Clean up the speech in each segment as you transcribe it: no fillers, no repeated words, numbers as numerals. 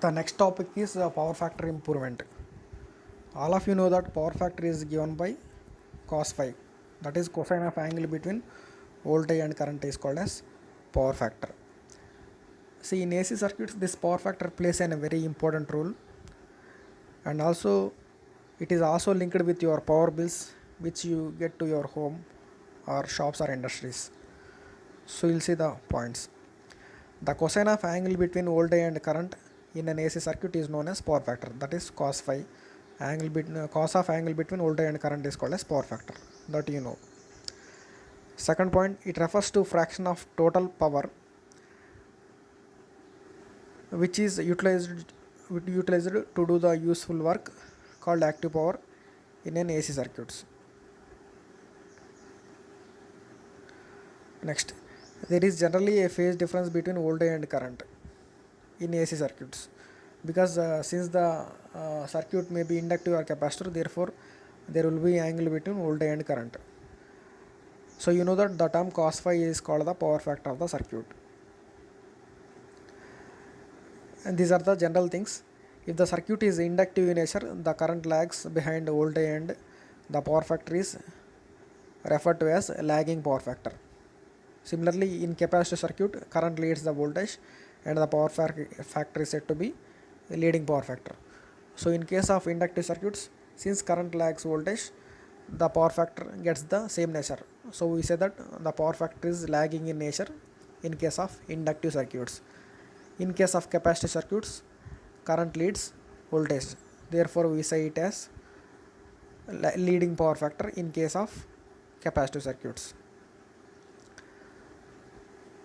The next topic is power factor improvement. All of you know that power factor is given by cos phi, that is cosine of angle between voltage and current is called as power factor. See, in AC circuits this power factor plays a very important role, and also it is also linked with your power bills which you get to your home or shops or industries. So you'll see the points. The cosine of angle between voltage and current in an AC circuit is known as power factor, that is cos phi. Cos of angle between voltage and current is called as power factor, that you know. Second point, it refers to fraction of total power which is utilized to do the useful work called active power in an AC circuits. Next, there is generally a phase difference between voltage and current in AC circuits, because since the circuit may be inductive or capacitor, therefore there will be angle between voltage and current. So you know that the term cos phi is called the power factor of the circuit. And these are the general things. If the circuit is inductive in nature, the current lags behind voltage and the power factor is referred to as lagging power factor. Similarly, in capacitor circuit, current leads the voltage and the power factor is said to be leading power factor. So in case of inductive circuits, since current lags voltage, the power factor gets the same nature. So we say that the power factor is lagging in nature in case of inductive circuits. In case of capacitive circuits, current leads voltage. Therefore, we say it as leading power factor in case of capacitive circuits.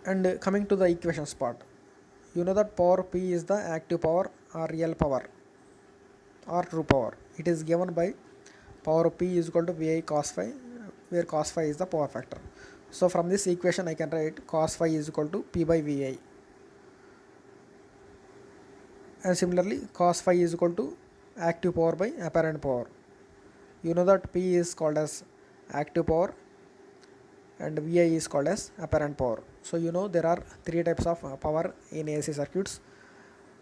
And coming to the equations part, you know that power P is the active power or real power or true power. It is given by power P is equal to VI cos phi, where cos phi is the power factor. So from this equation I can write cos phi is equal to P by VI. And similarly cos phi is equal to active power by apparent power. You know that P is called as active power and VI is called as apparent power. So you know there are three types of power in AC circuits: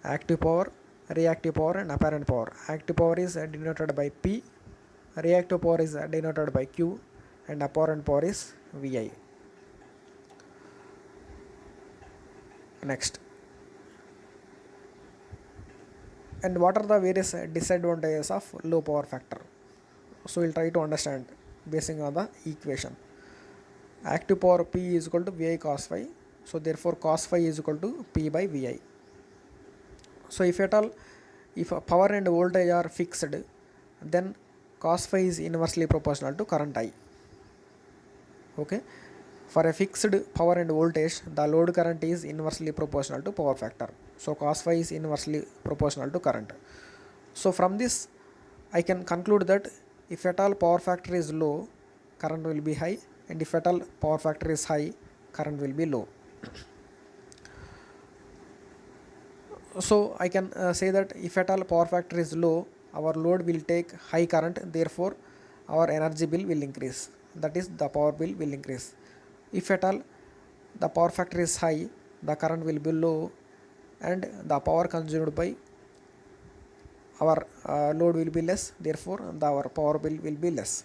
active power, reactive power and apparent power. Active power is denoted by P, reactive power is denoted by Q, and apparent power is VI. Next, and what are the various disadvantages of low power factor? So we'll try to understand basing on the equation. Active power P is equal to VI cos phi, so therefore cos phi is equal to P by VI. So if at all, if power and voltage are fixed, then cos phi is inversely proportional to current I. Okay, for a fixed power and voltage, the load current is inversely proportional to power factor. So cos phi is inversely proportional to current. So from this I can conclude that if at all power factor is low, current will be high, and if at all power factor is high, current will be low. So I can say that if at all power factor is low, our load will take high current, therefore our energy bill will increase, that is the power bill will increase. If at all the power factor is high, the current will be low and the power consumed by our load will be less, therefore our power bill will be less.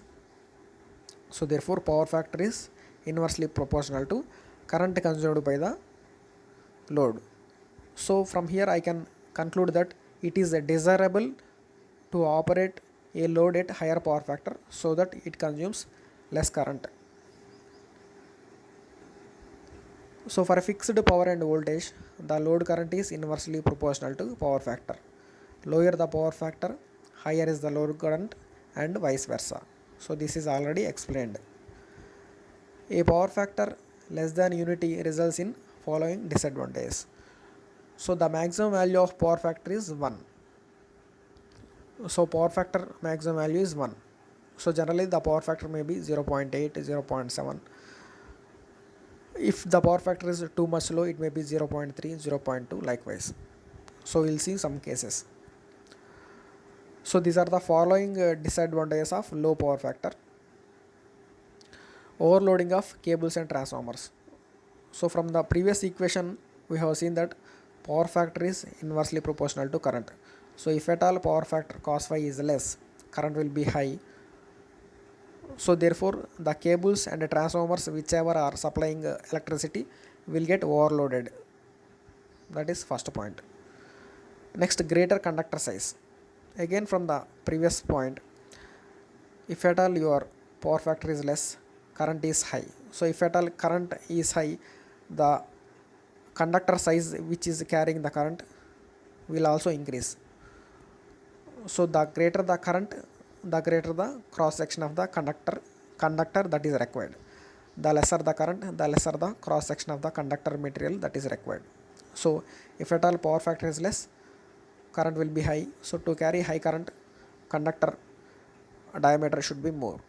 So therefore power factor is inversely proportional to current consumed by the load. So from here I can conclude that it is desirable to operate a load at higher power factor so that it consumes less current. So for a fixed power and voltage, the load current is inversely proportional to power factor. Lower the power factor, higher is the load current, and vice versa. So this is already explained. A power factor less than unity results in following disadvantages. So the maximum value of power factor is 1. So power factor maximum value is 1. So generally the power factor may be 0.8, 0.7. If the power factor is too much low, it may be 0.3, 0.2 likewise. So we'll see some cases. So these are the following disadvantages of low power factor. Overloading of cables and transformers. So from the previous equation we have seen that power factor is inversely proportional to current. So if at all power factor cos phi is less, current will be high. So therefore the cables and the transformers whichever are supplying electricity will get overloaded. That is first point. Next, greater conductor size. Again from the previous point, if at all your power factor is less, current is high. So if at all current is high, the conductor size which is carrying the current will also increase. So the greater the current, the greater the cross section of the conductor that is required. The lesser the current, the lesser the cross section of the conductor material that is required. So if at all power factor is less, current will be high. So to carry high current, conductor diameter should be more.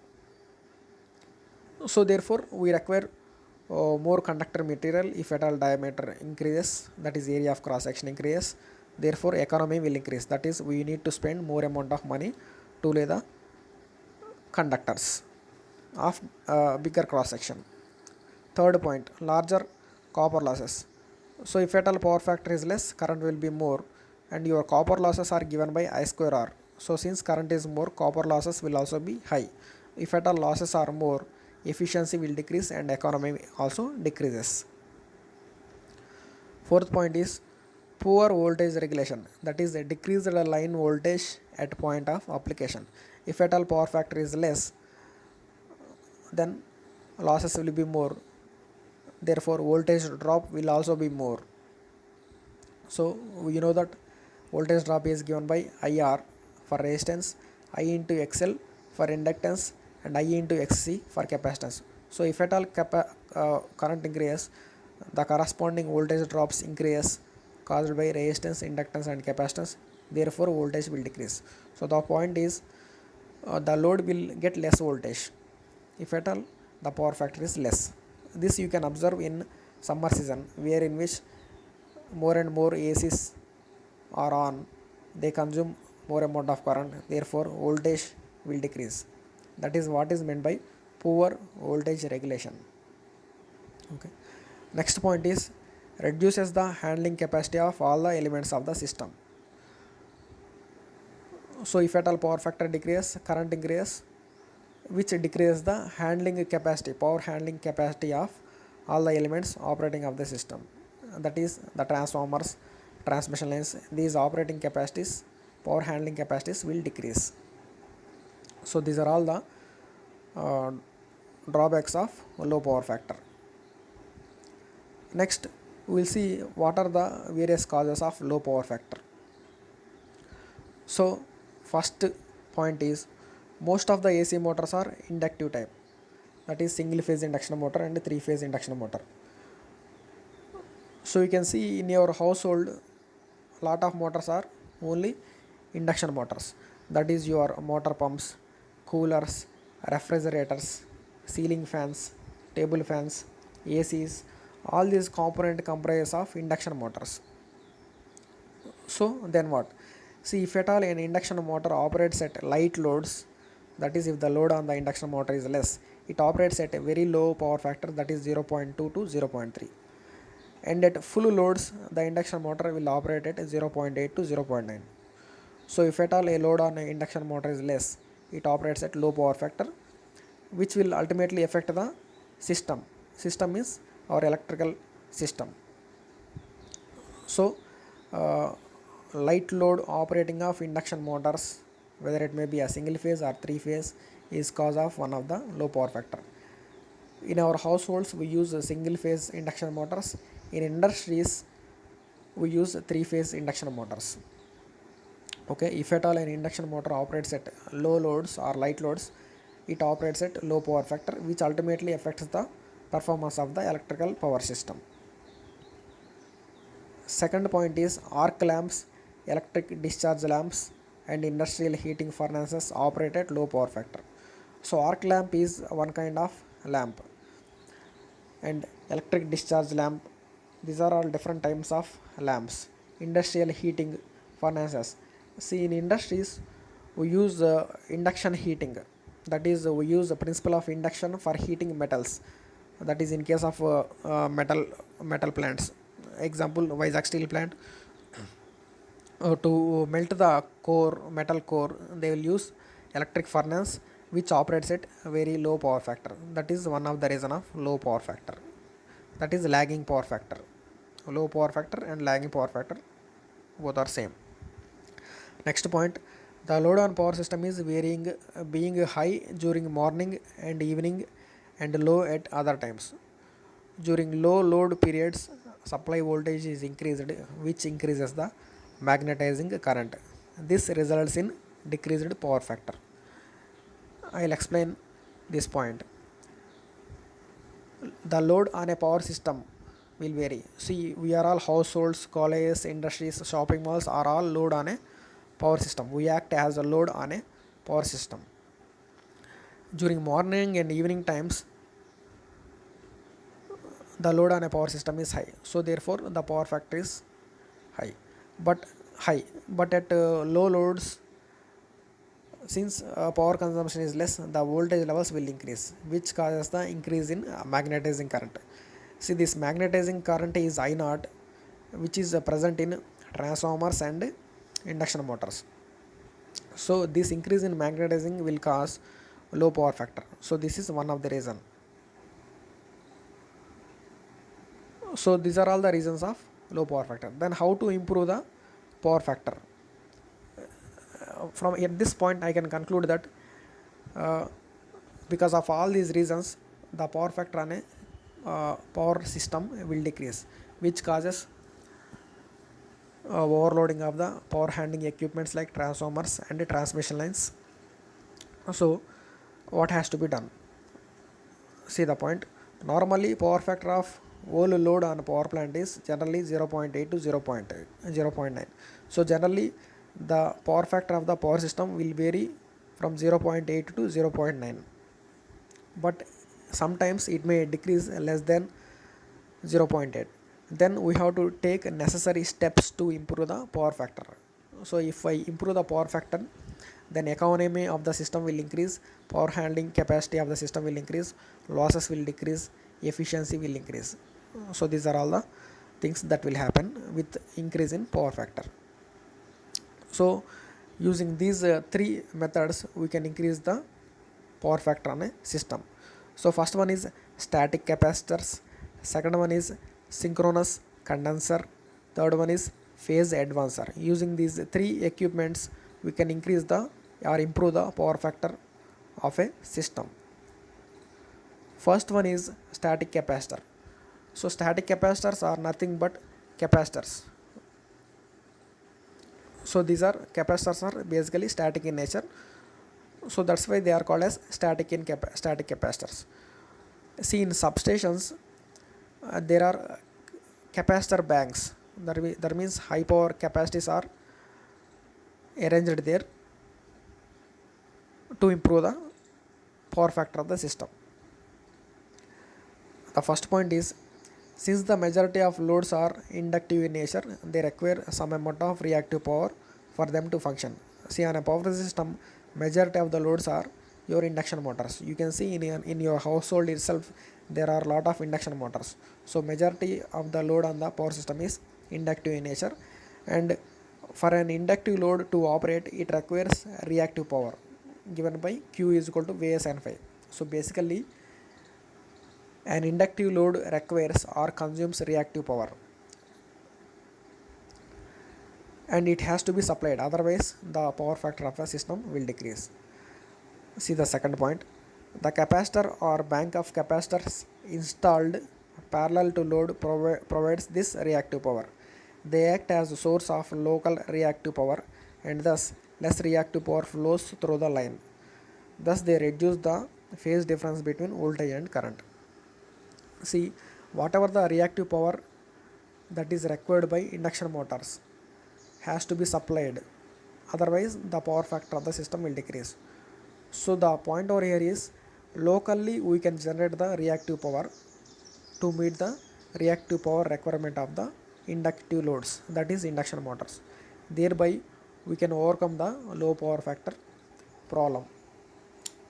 So therefore we require more conductor material if at all diameter increases, that is area of cross section increases. Therefore economy will increase, that is we need to spend more amount of money to lay the conductors of bigger cross section. Third point, larger copper losses. So if at all power factor is less, current will be more, and your copper losses are given by I square R. So since current is more, copper losses will also be high. If at all losses are more, efficiency will decrease and economy also decreases. Fourth point is poor voltage regulation, that is a decreased line voltage at point of application. If at all power factor is less, then losses will be more, therefore voltage drop will also be more. So you know that voltage drop is given by IR for resistance, I into XL for inductance, and I into XC for capacitance. So if at all current increases, the corresponding voltage drops increase caused by resistance, inductance and capacitance, therefore voltage will decrease. So the point is the load will get less voltage if at all the power factor is less. This you can observe in summer season, where in which more and more ACs are on, they consume more amount of current, therefore voltage will decrease. That is what is meant by poor voltage regulation. Okay. Next point is reduces the handling capacity of all the elements of the system. So if at all power factor decreases, current increases, which decreases the handling capacity, power handling capacity of all the elements operating of the system. That is the transformers, transmission lines, these operating capacities, power handling capacities will decrease. So these are all the drawbacks of low power factor. Next we will see what are the various causes of low power factor. So first point is most of the AC motors are inductive type, that is single phase induction motor and three phase induction motor. So you can see in your household lot of motors are only induction motors, that is your motor pumps, coolers, refrigerators, ceiling fans, table fans, ACs, all these component comprise of induction motors. So then what? See, if at all an induction motor operates at light loads, that is if the load on the induction motor is less, it operates at a very low power factor, that is 0.2 to 0.3, and at full loads the induction motor will operate at 0.8 to 0.9. So if at all a load on an induction motor is less, it operates at low power factor, which will ultimately affect the system. System is our electrical system. So light load operating of induction motors, whether it may be a single phase or three phase, is cause of one of the low power factor. In our households we use single phase induction motors, in industries we use three phase induction motors. Okay, if at all an induction motor operates at low loads or light loads, it operates at low power factor, which ultimately affects the performance of the electrical power system. Second point is arc lamps, electric discharge lamps and industrial heating furnaces operate at low power factor. So arc lamp is one kind of lamp, and electric discharge lamp, these are all different types of lamps. Industrial heating furnaces, see in industries we use induction heating, that is we use the principle of induction for heating metals, that is in case of metal plants, example Vizag steel plant, to melt the core, metal core, they will use electric furnace which operates at very low power factor. That is one of the reason of low power factor. That is lagging power factor. Low power factor and lagging power factor both are same. Next point, the load on power system is varying, being high during morning and evening and low at other times. During low load periods, supply voltage is increased, which increases the magnetizing current. This results in decreased power factor. I will explain this point. The load on a power system will vary. See, we are all households, colleges, industries, shopping malls are all load on a power system. We act as a load on a power system. During morning and evening times, the load on a power system is high. So therefore, the power factor is high. But But at low loads, since power consumption is less, the voltage levels will increase, which causes the increase in magnetizing current. See, this magnetizing current is I naught, which is present in transformers and induction motors. So this increase in magnetizing will cause low power factor. So this is one of the reason. So these are all the reasons of low power factor. Then how to improve the power factor? From at this point I can conclude that uh, because of all these reasons, the power factor on a power system will decrease, which causes overloading of the power handling equipments like transformers and transmission lines. So what has to be done? See the point. Normally power factor of whole load on a power plant is generally 0.8 to 0.9. So generally the power factor of the power system will vary from 0.8 to 0.9, but sometimes it may decrease less than 0.8. Then we have to take necessary steps to improve the power factor. So if I improve the power factor, then economy of the system will increase, power handling capacity of the system will increase, losses will decrease, efficiency will increase. So these are all the things that will happen with increase in power factor. So using these three methods, we can increase the power factor on a system. So first one is static capacitors, second one is synchronous condenser, third one is phase advancer. Using these three equipments, we can increase the or improve the power factor of a system. First one is static capacitor. So static capacitors are nothing but capacitors. So these are capacitors are basically static in nature. So that's why they are called as static capacitors. See, in substations, there are capacitor banks. That means high power capacities are arranged there to improve the power factor of the system. The first point is, since the majority of loads are inductive in nature, they require some amount of reactive power for them to function. See, on a power system, majority of the loads are your induction motors. You can see in your household itself, there are a lot of induction motors. So majority of the load on the power system is inductive in nature, and for an inductive load to operate, it requires reactive power given by Q is equal to Vs and phi. So basically, an inductive load requires or consumes reactive power, and it has to be supplied, otherwise the power factor of a system will decrease. See the second point. The capacitor or bank of capacitors installed parallel to load provides this reactive power. They act as a source of local reactive power, and thus less reactive power flows through the line. Thus they reduce the phase difference between voltage and current. See, whatever the reactive power that is required by induction motors has to be supplied, otherwise the power factor of the system will decrease. So the point over here is, locally we can generate the reactive power to meet the reactive power requirement of the inductive loads, that is induction motors. Thereby we can overcome the low power factor problem.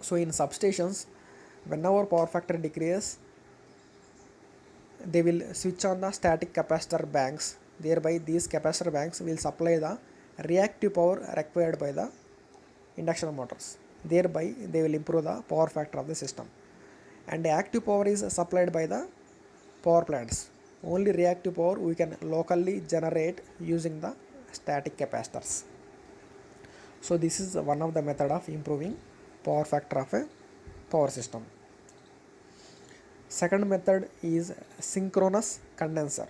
So in substations, whenever power factor decreases, they will switch on the static capacitor banks. Thereby these capacitor banks will supply the reactive power required by the induction motors. Thereby they will improve the power factor of the system. And the active power is supplied by the power plants. Only reactive power we can locally generate using the static capacitors. So this is one of the method of improving power factor of a power system. Second method is synchronous condenser.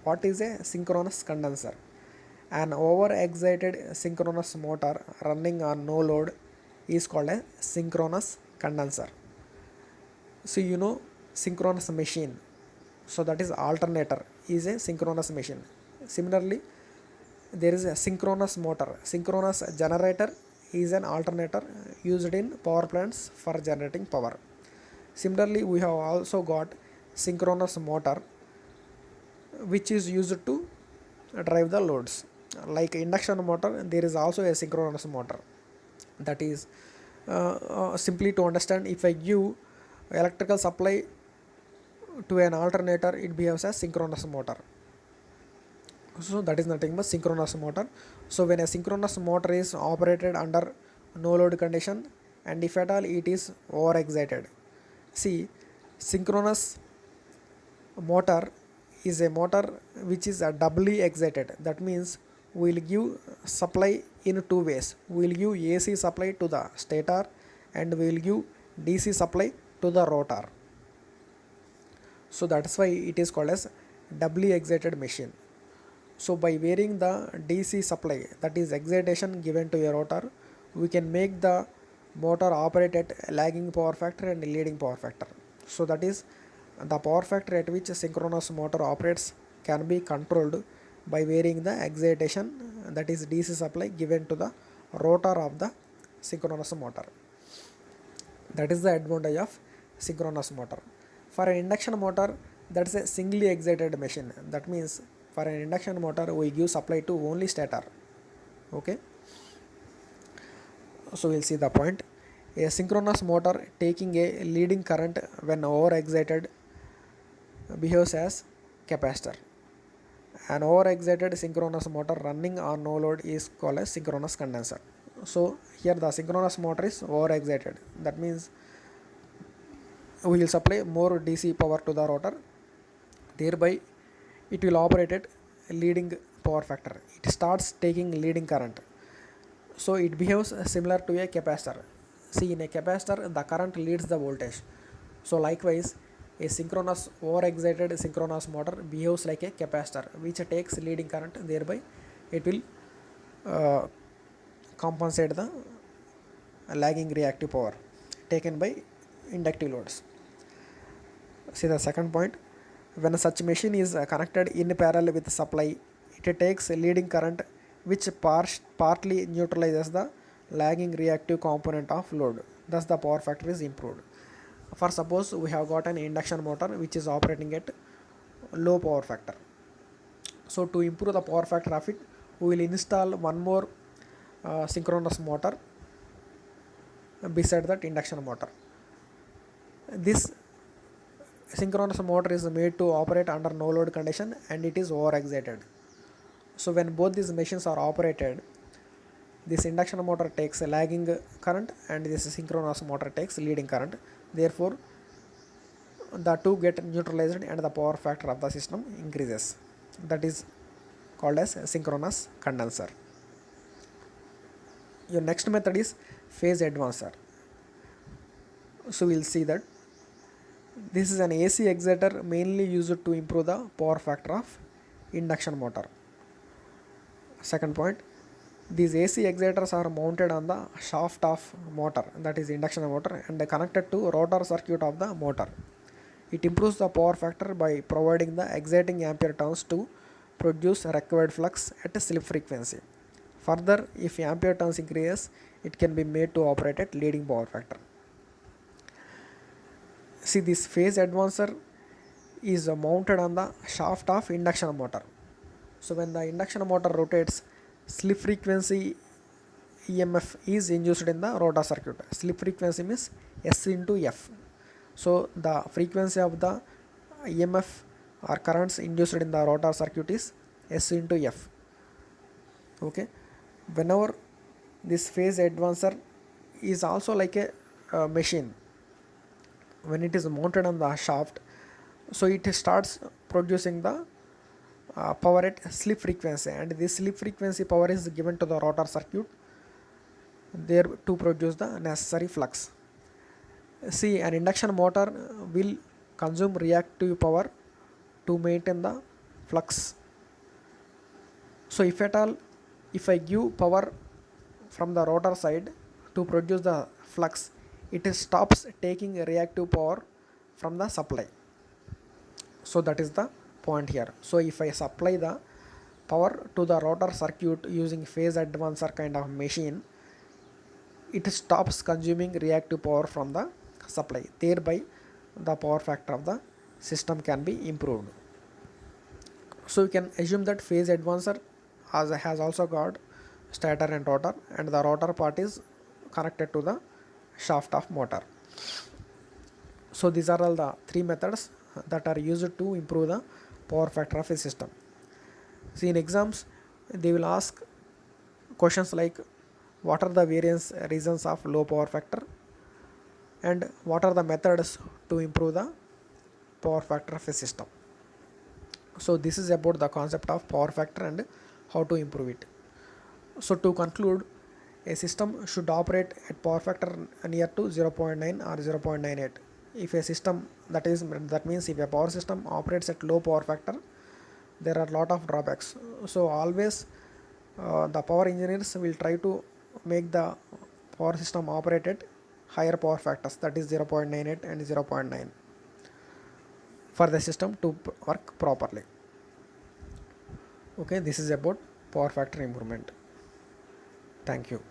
What is a synchronous condenser? An over-excited synchronous motor running on no load is called a synchronous condenser. So you know synchronous machine. So that is alternator is a synchronous machine. Similarly, there is a synchronous motor. Synchronous generator is an alternator used in power plants for generating power. Similarly, we have also got synchronous motor which is used to drive the loads. Like induction motor, there is also a synchronous motor. That is simply to understand, if I give electrical supply to an alternator, it behaves as synchronous motor. So that is nothing but synchronous motor. So when a synchronous motor is operated under no load condition, and if at all it is over excited, see, synchronous motor is a motor which is doubly excited. That means we will give supply in two ways. We will give AC supply to the stator and we will give DC supply to the rotor. So that's why it is called as doubly excited machine. So by varying the DC supply, that is excitation given to a rotor, we can make the motor operate at lagging power factor and leading power factor. So that is the power factor at which a synchronous motor operates can be controlled by varying the excitation, that is DC supply given to the rotor of the synchronous motor. That is the advantage of synchronous motor. For an induction motor, that is a singly excited machine. That means for an induction motor we give supply to only stator. Okay, so we'll see the point. A synchronous motor taking a leading current when over excited behaves as capacitor. An over excited synchronous motor running on no load is called as synchronous condenser. So here the synchronous motor is over excited. That means we will supply more DC power to the rotor, thereby it will operate at leading power factor. It starts taking leading current. So it behaves similar to a capacitor. See, in a capacitor the current leads the voltage. So likewise a synchronous over excited synchronous motor behaves like a capacitor which takes leading current, thereby it will compensate the lagging reactive power taken by inductive loads. See the second point. When such machine is connected in parallel with supply, it takes leading current which partly neutralizes the lagging reactive component of load. Thus the power factor is improved. For suppose we have got an induction motor which is operating at low power factor. So to improve the power factor of it, we will install one more synchronous motor beside that induction motor. This synchronous motor is made to operate under no load condition and it is over excited. So when both these machines are operated, this induction motor takes a lagging current and this synchronous motor takes leading current. Therefore the two get neutralized and the power factor of the system increases. That is called as synchronous condenser. Your next method is phase advancer. So we'll see that this is an AC exciter mainly used to improve the power factor of induction motor. Second point, these AC exciters are mounted on the shaft of motor, that is induction motor, and connected to rotor circuit of the motor. It improves the power factor by providing the exciting ampere turns to produce required flux at a slip frequency. Further, if ampere turns increases, it can be made to operate at leading power factor. See, this phase advancer is mounted on the shaft of induction motor. So when the induction motor rotates, slip frequency EMF is induced in the rotor circuit. Slip frequency means S into F. So the frequency of the EMF or currents induced in the rotor circuit is S into F. Okay, whenever this phase advancer is also like a machine, when it is mounted on the shaft, so it starts producing the power at slip frequency, and this slip frequency power is given to the rotor circuit there to produce the necessary flux. See, an induction motor will consume reactive power to maintain the flux. So if at all, if I give power from the rotor side to produce the flux, it stops taking reactive power from the supply. So that is the point here. So if I supply the power to the rotor circuit using phase advancer kind of machine, it stops consuming reactive power from the supply. Thereby the power factor of the system can be improved. So you can assume that phase advancer has also got stator and rotor, and the rotor part is connected to the shaft of motor. So these are all the three methods that are used to improve the power factor of a system. See, in exams they will ask questions like what are the variance reasons of low power factor, and what are the methods to improve the power factor of a system. So this is about the concept of power factor and how to improve it. So to conclude, a system should operate at power factor near to 0.9 or 0.98. If a system, that means if a power system operates at low power factor, there are a lot of drawbacks. So always the power engineers will try to make the power system operate at higher power factors, that is 0.98 and 0.9, for the system to work properly. Okay, this is about power factor improvement. Thank you.